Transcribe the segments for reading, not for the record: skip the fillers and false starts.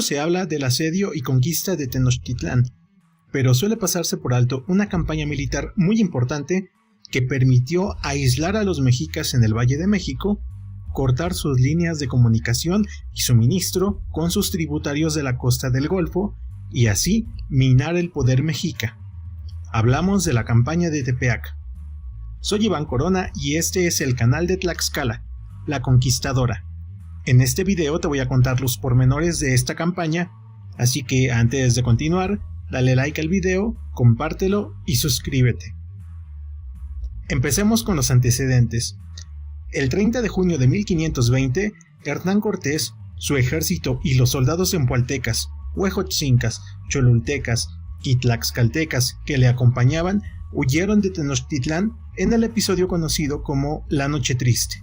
Mucho se habla del asedio y conquista de Tenochtitlán, pero suele pasarse por alto una campaña militar muy importante que permitió aislar a los mexicas en el Valle de México, cortar sus líneas de comunicación y suministro con sus tributarios de la costa del Golfo y así minar el poder mexica. Hablamos de la campaña de Tepeaca. Soy Iván Corona y este es el canal de Tlaxcala, la Conquistadora. En este video te voy a contar los pormenores de esta campaña, así que antes de continuar, dale like al video, compártelo y suscríbete. Empecemos con los antecedentes. El 30 de junio de 1520, Hernán Cortés, su ejército y los soldados empualtecas, huejotzincas, cholultecas y tlaxcaltecas que le acompañaban huyeron de Tenochtitlán en el episodio conocido como La Noche Triste.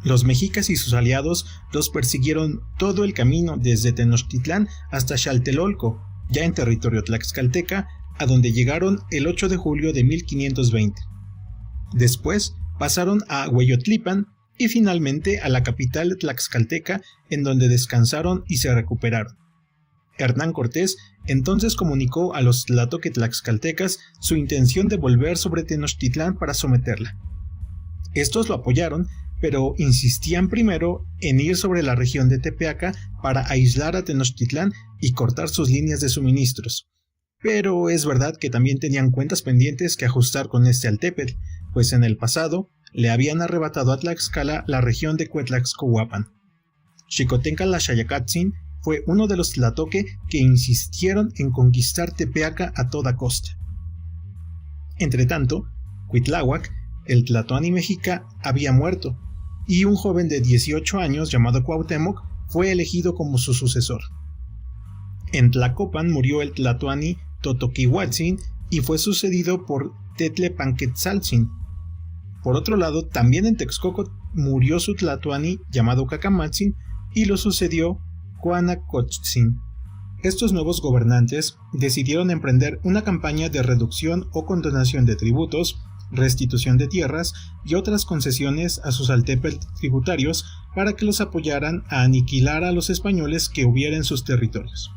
Los mexicas y sus aliados los persiguieron todo el camino desde Tenochtitlán hasta Xaltelolco, ya en territorio tlaxcalteca, a donde llegaron el 8 de julio de 1520. Después pasaron a Hueyotlipan y finalmente a la capital tlaxcalteca, en donde descansaron y se recuperaron. Hernán Cortés entonces comunicó a los tlatoque tlaxcaltecas su intención de volver sobre Tenochtitlán para someterla. Estos lo apoyaron, pero insistían primero en ir sobre la región de Tepeaca para aislar a Tenochtitlán y cortar sus líneas de suministros. Pero es verdad que también tenían cuentas pendientes que ajustar con este Altépetl, pues en el pasado le habían arrebatado a Tlaxcala la región de Cuetlaxcohuapan. Xicotenca Laxayacatzin fue uno de los tlatoque que insistieron en conquistar Tepeaca a toda costa. Entretanto, Cuitláhuac, el tlatoani mexica, había muerto, y un joven de 18 años llamado Cuauhtémoc fue elegido como su sucesor. En Tlacopan murió el tlatoani Totoquihuatzin y fue sucedido por Tetlepanquetzaltzin. Por otro lado, también en Texcoco murió su tlatoani llamado Cacamatzin y lo sucedió Cuanacotzin. Estos nuevos gobernantes decidieron emprender una campaña de reducción o condonación de tributos, restitución de tierras y otras concesiones a sus altépetl tributarios para que los apoyaran a aniquilar a los españoles que hubiera en sus territorios.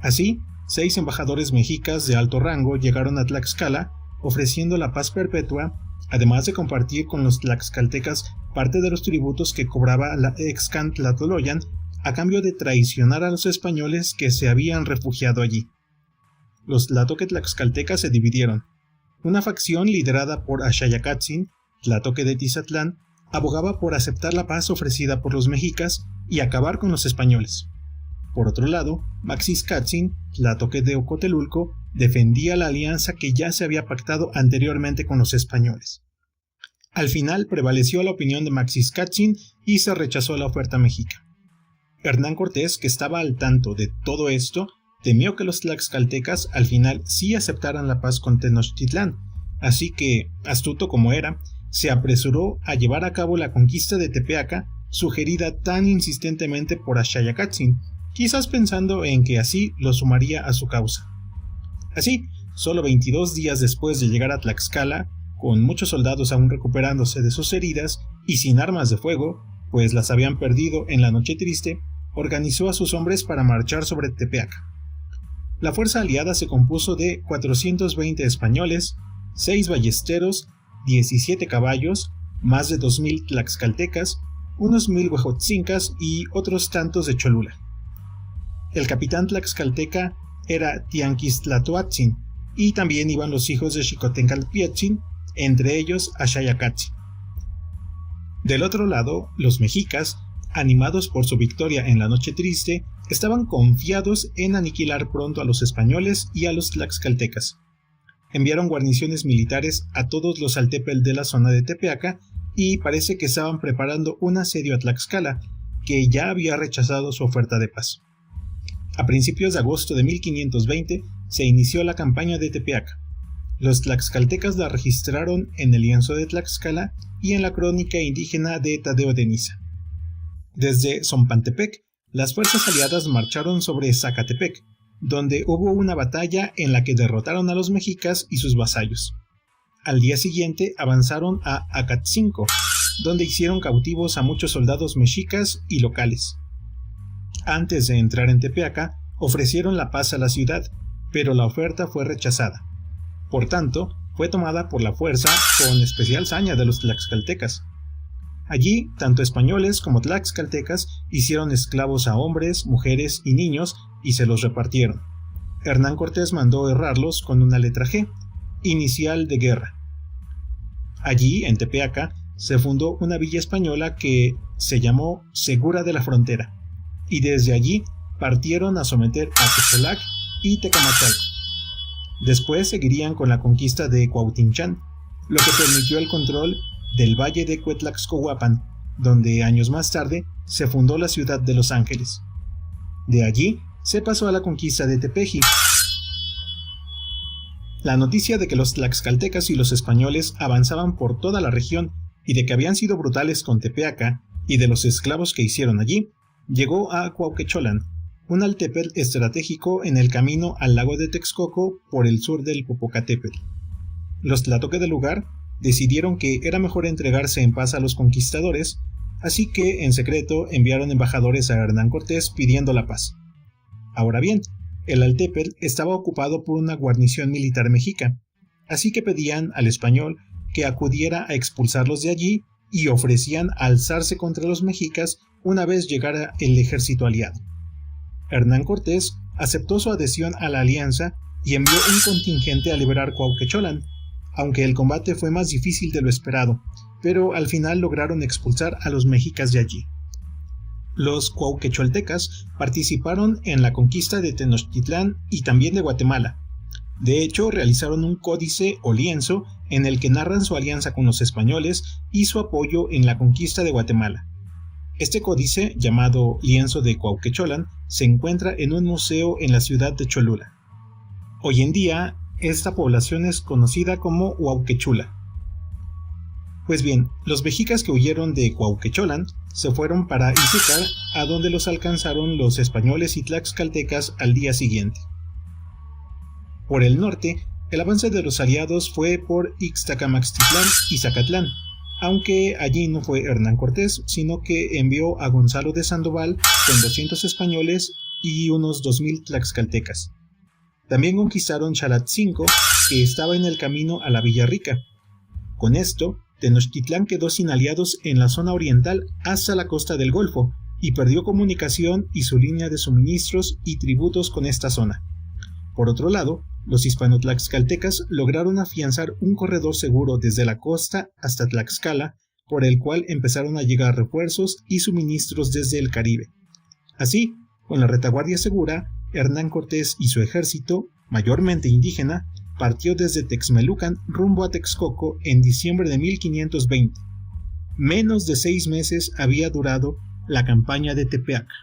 Así, 6 embajadores mexicas de alto rango llegaron a Tlaxcala ofreciendo la paz perpetua, además de compartir con los tlaxcaltecas parte de los tributos que cobraba la ex-can Tlatloloyan a cambio de traicionar a los españoles que se habían refugiado allí. Los tlatoque tlaxcaltecas se dividieron. Una facción liderada por Axayacatzin, tlatoque de Tizatlán, abogaba por aceptar la paz ofrecida por los mexicas y acabar con los españoles. Por otro lado, Maxixcatzin, tlatoque de Ocotelulco, defendía la alianza que ya se había pactado anteriormente con los españoles. Al final prevaleció la opinión de Maxixcatzin y se rechazó la oferta mexica. Hernán Cortés, que estaba al tanto de todo esto, temió que los tlaxcaltecas al final sí aceptaran la paz con Tenochtitlán, así que, astuto como era, se apresuró a llevar a cabo la conquista de Tepeaca, sugerida tan insistentemente por Axayacatzin, quizás pensando en que así lo sumaría a su causa. Así, solo 22 días después de llegar a Tlaxcala, con muchos soldados aún recuperándose de sus heridas y sin armas de fuego, pues las habían perdido en la Noche Triste, organizó a sus hombres para marchar sobre Tepeaca. La fuerza aliada se compuso de 420 españoles, 6 ballesteros, 17 caballos, más de 2000 tlaxcaltecas, unos 1000 huejotzincas y otros tantos de Cholula. El capitán tlaxcalteca era Tianquistlatoatzin, y también iban los hijos de Xicotencalpiatzin, entre ellos Axayacatzin. Del otro lado, los mexicas, animados por su victoria en la Noche Triste, estaban confiados en aniquilar pronto a los españoles y a los tlaxcaltecas. Enviaron guarniciones militares a todos los altépetl de la zona de Tepeaca y parece que estaban preparando un asedio a Tlaxcala, que ya había rechazado su oferta de paz. A principios de agosto de 1520 se inició la campaña de Tepeaca. Los tlaxcaltecas la registraron en el lienzo de Tlaxcala y en la crónica indígena de Tadeo de Niza. Desde Zompantepec, las fuerzas aliadas marcharon sobre Zacatepec, donde hubo una batalla en la que derrotaron a los mexicas y sus vasallos. Al día siguiente avanzaron a Acatzinco, donde hicieron cautivos a muchos soldados mexicas y locales. Antes de entrar en Tepeaca, ofrecieron la paz a la ciudad, pero la oferta fue rechazada. Por tanto, fue tomada por la fuerza con especial saña de los tlaxcaltecas. Allí, tanto españoles como tlaxcaltecas hicieron esclavos a hombres, mujeres y niños y se los repartieron. Hernán Cortés mandó herrarlos con una letra G, inicial de guerra. Allí, en Tepeaca, se fundó una villa española que se llamó Segura de la Frontera, y desde allí partieron a someter a Quecholac y Tecamachalco. Después seguirían con la conquista de Cuauhtinchán, lo que permitió el control del valle de Cuetlaxcohuapan, donde años más tarde se fundó la ciudad de Los Ángeles. De allí se pasó a la conquista de Tepeji. La noticia de que los tlaxcaltecas y los españoles avanzaban por toda la región y de que habían sido brutales con Tepeaca y de los esclavos que hicieron allí, llegó a Cuauhquecholan, un altepetl estratégico en el camino al lago de Texcoco por el sur del Popocatépetl. Los tlatoque del lugar decidieron que era mejor entregarse en paz a los conquistadores, así que en secreto enviaron embajadores a Hernán Cortés pidiendo la paz. Ahora bien, el altepetl estaba ocupado por una guarnición militar mexica, así que pedían al español que acudiera a expulsarlos de allí y ofrecían alzarse contra los mexicas una vez llegara el ejército aliado. Hernán Cortés aceptó su adhesión a la alianza y envió un contingente a liberar Cuauhquecholan, aunque el combate fue más difícil de lo esperado, pero al final lograron expulsar a los mexicas de allí. Los cuauhquecholtecas participaron en la conquista de Tenochtitlán y también de Guatemala. De hecho, realizaron un códice o lienzo en el que narran su alianza con los españoles y su apoyo en la conquista de Guatemala. Este códice, llamado Lienzo de Cuauhquecholan, se encuentra en un museo en la ciudad de Cholula. Hoy en día, esta población es conocida como Huauquechula. Pues bien, los mexicas que huyeron de Cuauhquecholan se fueron para Izúcar, a donde los alcanzaron los españoles y tlaxcaltecas al día siguiente. Por el norte, el avance de los aliados fue por Ixtacamaxtitlán y Zacatlán, aunque allí no fue Hernán Cortés, sino que envió a Gonzalo de Sandoval con 200 españoles y unos 2000 tlaxcaltecas. También conquistaron Xalatzinco, que estaba en el camino a la Villa Rica. Con esto, Tenochtitlán quedó sin aliados en la zona oriental hasta la costa del Golfo y perdió comunicación y su línea de suministros y tributos con esta zona. Por otro lado, los hispano-tlaxcaltecas lograron afianzar un corredor seguro desde la costa hasta Tlaxcala, por el cual empezaron a llegar refuerzos y suministros desde el Caribe. Así, con la retaguardia segura, Hernán Cortés y su ejército, mayormente indígena, partió desde Texmelucan rumbo a Texcoco en diciembre de 1520. Menos de 6 meses había durado la campaña de Tepeaca.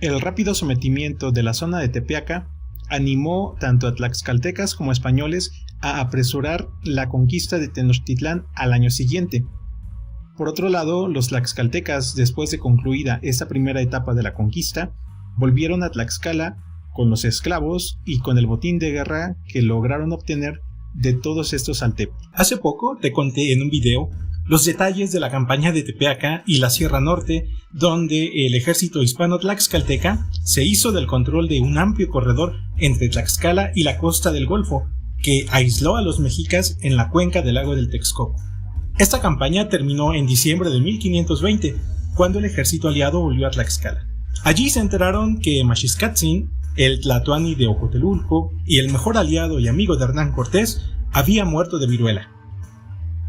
El rápido sometimiento de la zona de Tepeaca animó tanto a tlaxcaltecas como españoles a apresurar la conquista de Tenochtitlán al año siguiente. Por otro lado, los tlaxcaltecas, después de concluida esta primera etapa de la conquista, volvieron a Tlaxcala con los esclavos y con el botín de guerra que lograron obtener de todos estos altepetl. Hace poco te conté en un video los detalles de la campaña de Tepeaca y la Sierra Norte, donde el ejército hispano-tlaxcalteca se hizo del control de un amplio corredor entre Tlaxcala y la costa del Golfo, que aisló a los mexicas en la cuenca del lago del Texcoco. Esta campaña terminó en diciembre de 1520, cuando el ejército aliado volvió a Tlaxcala. Allí se enteraron que Maxiscatzin, el tlatoani de Ocotelulco y el mejor aliado y amigo de Hernán Cortés, había muerto de viruela.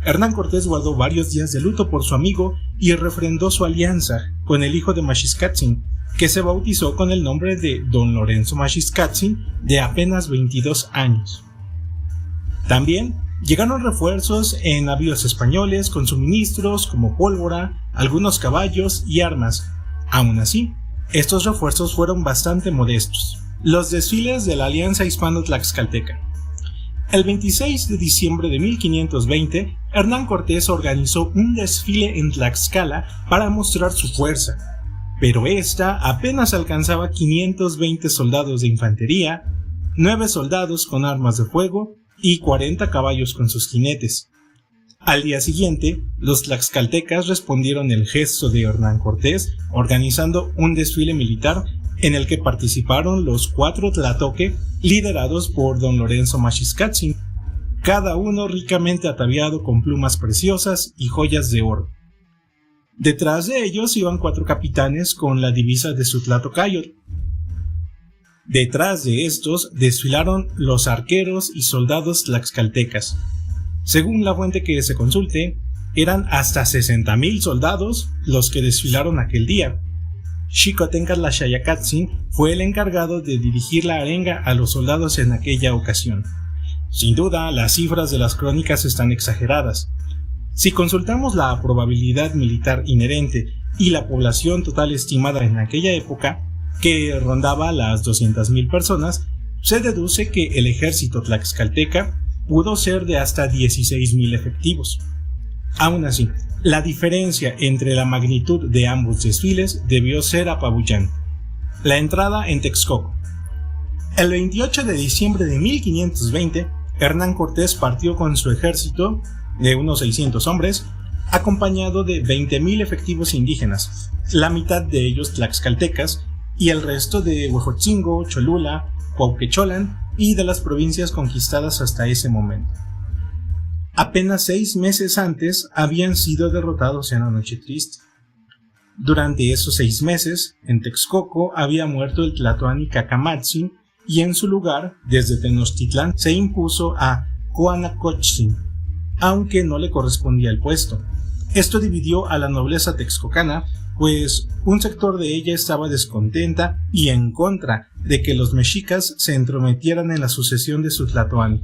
Hernán Cortés guardó varios días de luto por su amigo y refrendó su alianza con el hijo de Maxiscatzin, que se bautizó con el nombre de Don Lorenzo Maxiscatzin, de apenas 22 años. También llegaron refuerzos en navíos españoles con suministros como pólvora, algunos caballos y armas. Aún así, estos refuerzos fueron bastante modestos. Los desfiles de la Alianza Hispano-Tlaxcalteca. El 26 de diciembre de 1520, Hernán Cortés organizó un desfile en Tlaxcala para mostrar su fuerza, pero esta apenas alcanzaba 520 soldados de infantería, 9 soldados con armas de fuego y 40 caballos con sus jinetes. Al día siguiente, los tlaxcaltecas respondieron el gesto de Hernán Cortés, organizando un desfile militar en el que participaron los 4 tlatoque liderados por don Lorenzo Maxiscatzin, cada uno ricamente ataviado con plumas preciosas y joyas de oro. Detrás de ellos iban 4 capitanes con la divisa de su tlatocayotl. Detrás de estos desfilaron los arqueros y soldados tlaxcaltecas. Según la fuente que se consulte, eran hasta 60,000 soldados los que desfilaron aquel día. Xicotencatl Xayacatzin fue el encargado de dirigir la arenga a los soldados en aquella ocasión. Sin duda, las cifras de las crónicas están exageradas. Si consultamos la probabilidad militar inherente y la población total estimada en aquella época, que rondaba las 200,000 personas, se deduce que el ejército tlaxcalteca pudo ser de hasta 16,000 efectivos. Aún así, la diferencia entre la magnitud de ambos desfiles debió ser apabullante. La entrada en Texcoco. El 28 de diciembre de 1520, Hernán Cortés partió con su ejército de unos 600 hombres, acompañado de 20,000 efectivos indígenas, la mitad de ellos tlaxcaltecas y el resto de Huejotzingo, Cholula, Cuauhquecholan y de las provincias conquistadas hasta ese momento. Apenas 6 meses antes habían sido derrotados en la Noche Triste. Durante esos 6 meses, en Texcoco había muerto el tlatoani Cacamatzin y en su lugar, desde Tenochtitlán, se impuso a Coanacochtzin, aunque no le correspondía el puesto. Esto dividió a la nobleza texcocana, pues un sector de ella estaba descontenta y en contra de que los mexicas se entrometieran en la sucesión de su tlatoani.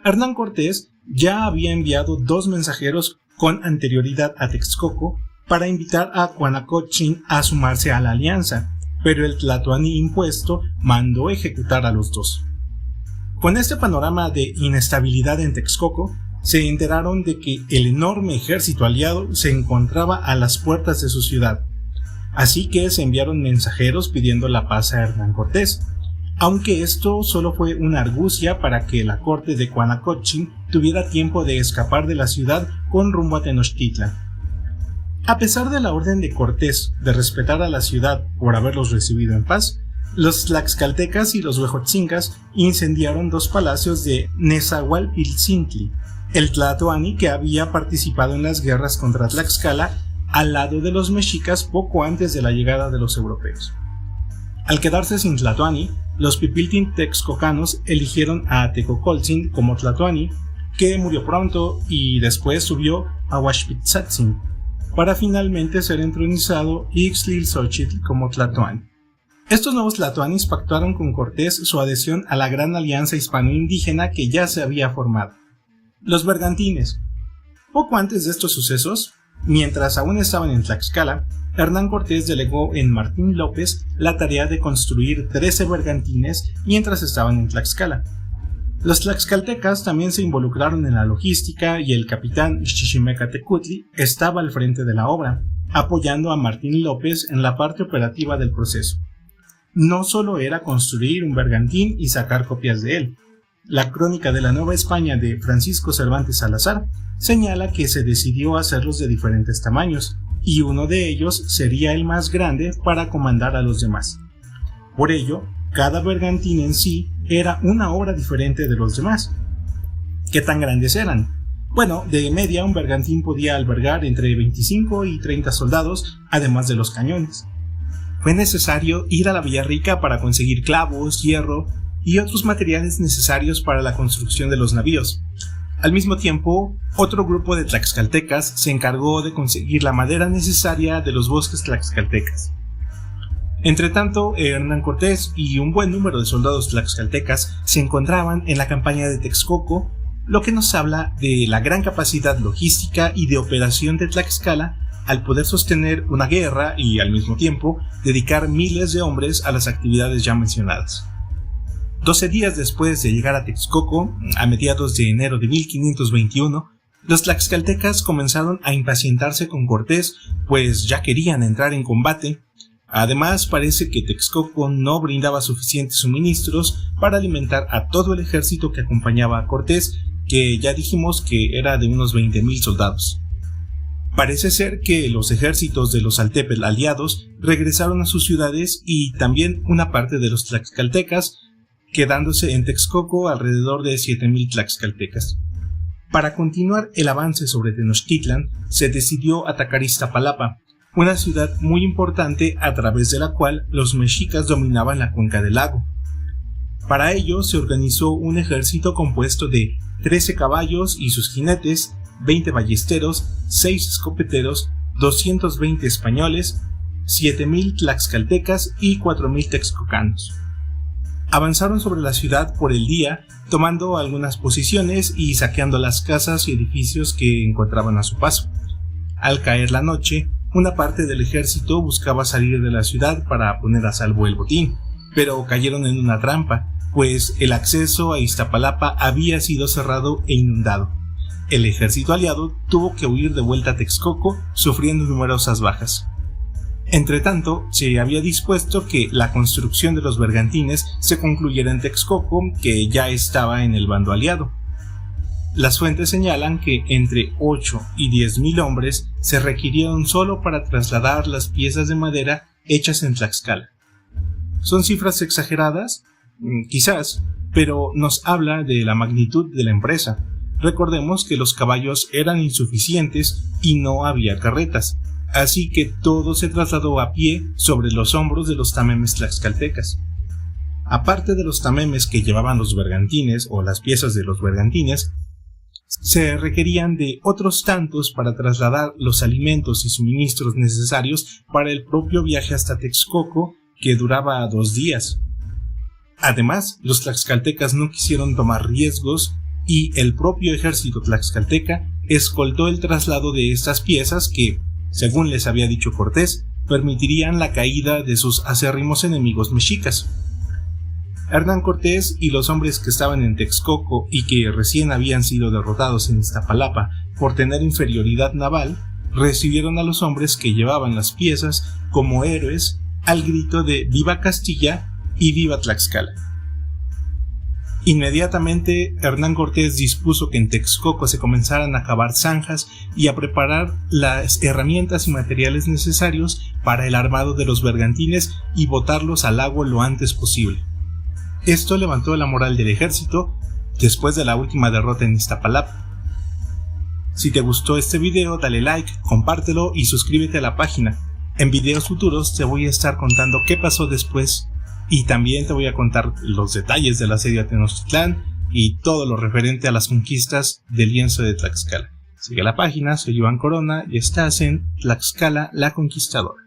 Hernán Cortés ya había enviado 2 mensajeros con anterioridad a Texcoco para invitar a Coanacochtzin a sumarse a la alianza, pero el tlatoani impuesto mandó ejecutar a los 2. Con este panorama de inestabilidad en Texcoco, se enteraron de que el enorme ejército aliado se encontraba a las puertas de su ciudad, así que se enviaron mensajeros pidiendo la paz a Hernán Cortés, aunque esto solo fue una argucia para que la corte de Coanacochtzin tuviera tiempo de escapar de la ciudad con rumbo a Tenochtitlan. A pesar de la orden de Cortés de respetar a la ciudad por haberlos recibido en paz, los tlaxcaltecas y los huejotzincas incendiaron 2 palacios de Nezahualpiltzintli, el tlatoani que había participado en las guerras contra Tlaxcala al lado de los mexicas poco antes de la llegada de los europeos. Al quedarse sin tlatoani, los pipiltin texcocanos eligieron a Tecocoltzin como tlatoani, que murió pronto y después subió a Huaxpitzatzin, para finalmente ser entronizado Ixtlilxochitl como tlatoani. Estos nuevos tlatoanis pactaron con Cortés su adhesión a la gran alianza hispano-indígena que ya se había formado. Los bergantines. Poco antes de estos sucesos, mientras aún estaban en Tlaxcala, Hernán Cortés delegó en Martín López la tarea de construir 13 bergantines mientras estaban en Tlaxcala. Los tlaxcaltecas también se involucraron en la logística y el capitán Xiximeca Tecutli estaba al frente de la obra, apoyando a Martín López en la parte operativa del proceso. No solo era construir un bergantín y sacar copias de él. La Crónica de la Nueva España de Francisco Cervantes Salazar señala que se decidió hacerlos de diferentes tamaños, y uno de ellos sería el más grande para comandar a los demás. Por ello, cada bergantín en sí era una obra diferente de los demás. ¿Qué tan grandes eran? Bueno, de media un bergantín podía albergar entre 25 y 30 soldados, además de los cañones. Fue necesario ir a la Villarrica para conseguir clavos, hierro y otros materiales necesarios para la construcción de los navíos. Al mismo tiempo, otro grupo de tlaxcaltecas se encargó de conseguir la madera necesaria de los bosques tlaxcaltecas. Entretanto, Hernán Cortés y un buen número de soldados tlaxcaltecas se encontraban en la campaña de Texcoco, lo que nos habla de la gran capacidad logística y de operación de Tlaxcala al poder sostener una guerra y, al mismo tiempo, dedicar miles de hombres a las actividades ya mencionadas. 12 días después de llegar a Texcoco, a mediados de enero de 1521, los tlaxcaltecas comenzaron a impacientarse con Cortés, pues ya querían entrar en combate. Además, parece que Texcoco no brindaba suficientes suministros para alimentar a todo el ejército que acompañaba a Cortés, que ya dijimos que era de unos 20,000 soldados. Parece ser que los ejércitos de los Tlaxcaltepetl aliados regresaron a sus ciudades y también una parte de los tlaxcaltecas, quedándose en Texcoco alrededor de 7,000 tlaxcaltecas. Para continuar el avance sobre Tenochtitlan, se decidió atacar Iztapalapa, una ciudad muy importante a través de la cual los mexicas dominaban la cuenca del lago. Para ello se organizó un ejército compuesto de 13 caballos y sus jinetes, 20 ballesteros, 6 escopeteros, 220 españoles, 7,000 tlaxcaltecas y 4,000 texcocanos. Avanzaron sobre la ciudad por el día, tomando algunas posiciones y saqueando las casas y edificios que encontraban a su paso. Al caer la noche, una parte del ejército buscaba salir de la ciudad para poner a salvo el botín, pero cayeron en una trampa, pues el acceso a Iztapalapa había sido cerrado e inundado. El ejército aliado tuvo que huir de vuelta a Texcoco, sufriendo numerosas bajas. Entretanto, se había dispuesto que la construcción de los bergantines se concluyera en Texcoco, que ya estaba en el bando aliado. Las fuentes señalan que entre 8 y 10,000 hombres se requirieron solo para trasladar las piezas de madera hechas en Tlaxcala. ¿Son cifras exageradas? Quizás, pero nos habla de la magnitud de la empresa. Recordemos que los caballos eran insuficientes y no había carretas, así que todo se trasladó a pie sobre los hombros de los tamemes tlaxcaltecas. Aparte de los tamemes que llevaban los bergantines o las piezas de los bergantines, se requerían de otros tantos para trasladar los alimentos y suministros necesarios para el propio viaje hasta Texcoco, que duraba 2 días. Además, los tlaxcaltecas no quisieron tomar riesgos y el propio ejército tlaxcalteca escoltó el traslado de estas piezas que, según les había dicho Cortés, permitirían la caída de sus acérrimos enemigos mexicas. Hernán Cortés y los hombres que estaban en Texcoco y que recién habían sido derrotados en Iztapalapa por tener inferioridad naval, recibieron a los hombres que llevaban las piezas como héroes al grito de ¡Viva Castilla y viva Tlaxcala! Inmediatamente, Hernán Cortés dispuso que en Texcoco se comenzaran a cavar zanjas y a preparar las herramientas y materiales necesarios para el armado de los bergantines y botarlos al agua lo antes posible. Esto levantó la moral del ejército después de la última derrota en Iztapalapa. Si te gustó este video, dale like, compártelo y suscríbete a la página. En videos futuros te voy a estar contando qué pasó después y también te voy a contar los detalles del asedio a Tenochtitlán y todo lo referente a las conquistas del lienzo de Tlaxcala. Sigue la página, soy Iván Corona y estás en Tlaxcala la Conquistadora.